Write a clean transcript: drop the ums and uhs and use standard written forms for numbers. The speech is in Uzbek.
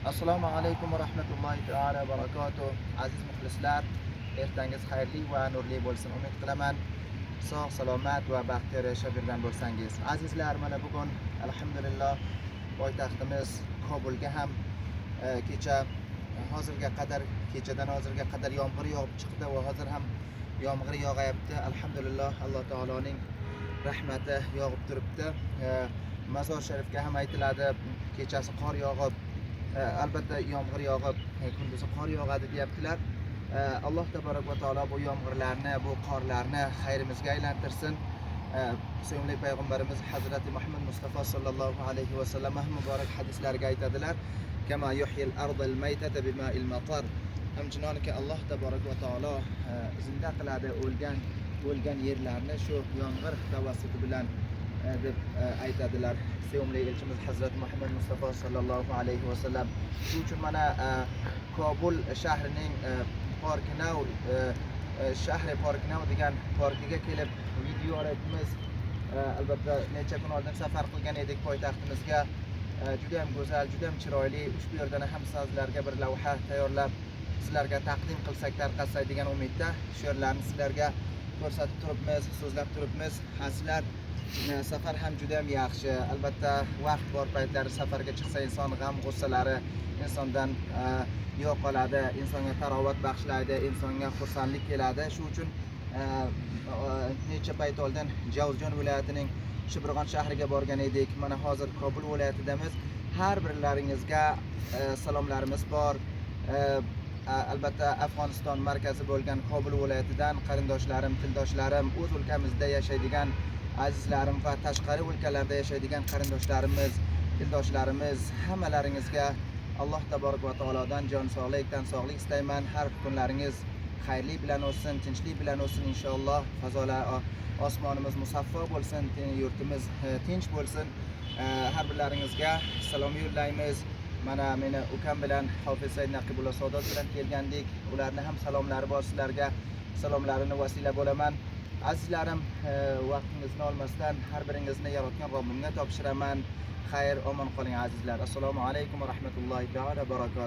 Assalomu alaykum va rahmatullohi taala va barakatuh. Aziz muxlislar, ertangiz xayrli va nurli bo'lsin. Umid qilaman, sog', salomat va baxtli yashab bo'lsangiz. Azizlar, mana bugun alhamdulillah poytaxtimiz Kobulga ham kecha kechadan hozirga qadar yomg'ir yog'ib chiqdi va hozir ham yomg'ir yog'ayapti. Alhamdulillah, Alloh taoloning rahmati yog'ib turibdi. Mazor sharifga ham aytiladi, kechasi qor yog'ib, albatta yomg'ir yog'ib, kunduzi qor yog'adi deyaptilar. Alloh taborak va taolo bu yomg'irlarni, bu qorlarni xayrimizga aylantirsin. Sevimli payg'ambarimiz Hazrati Muhammad Mustafa sallallohu alayhi va sallam muborak hadislarga aytadilar: "Kama yuhyil ardal maytata bima'il matar." Hamchunonki Alloh taborak va taolo zinda qiladi o'lgan yerlarni shu yomg'ir tavassути bilan deb aytadilar sevimli elchimiz Hazrati Muhammad Mustafa sallallohu alayhi va sallam. Shu uchun mana Kobul shahrining shahri Parknau degan parkiga kelib video olayapmiz. Albatta necha kun oldin safar qilgan edik poytaxtimizga. Juda ham go'zal, juda ham chiroyli. Ushbu yerdan ham sizlarga bir lavha tayyorlab sizlarga taqdim qilsak, tarqatsak degan umidda shu yerlarni sizlarga ko'rsatib turibmiz, so'zlab turibmiz. Sizlar safar ham juda ham yaxshi. Albatta vaqt bor paytlari safarga chiqsa inson g'am g'ussalari insondan yo'qoladi, insonga tarovat baxshlaydi, insonga xursandlik keladi. Shu uchun necha payt oldin Javzjon viloyatining Shibrg'on shahriga borgan edik. Mana hozir Kobul viloyatidamiz. Har birlaringizga salomlarimiz bor. Albatta Afg'oniston markazi bo'lgan Kobul viloyatidan qarindoshlarim, tildoshlarim, o'z o'lkamizda yashaydigan azizlarim va tashqari o'lkalarda yashaydigan qarindoshlarimiz, tildoshlarimiz hammalaringizga Alloh taborak va taolodan jon sog'likdan sog'lik istayman. Har kunlaringiz xayrli bilan o'tsin, tinchlik bilan o'tsin inshaalloh. Fazolar osmonimiz musaffo bo'lsin, yurtimiz tinch bo'lsin. Har birlaringizga salom yo'llaymiz. Mana meni ukam bilan Hofiz Said Naqibulloh Saodat bilan kelgandik. Ularni ham salomlari bor, sizlarga salomlarini vasila bo'laman. Azizlarim, vaqtingizni olmasdan har biringizni yaratgan Robbimga topshiraman. Xayr, omon qoling azizlar. Assalomu alaykum va rahmatullohi va barakatuh.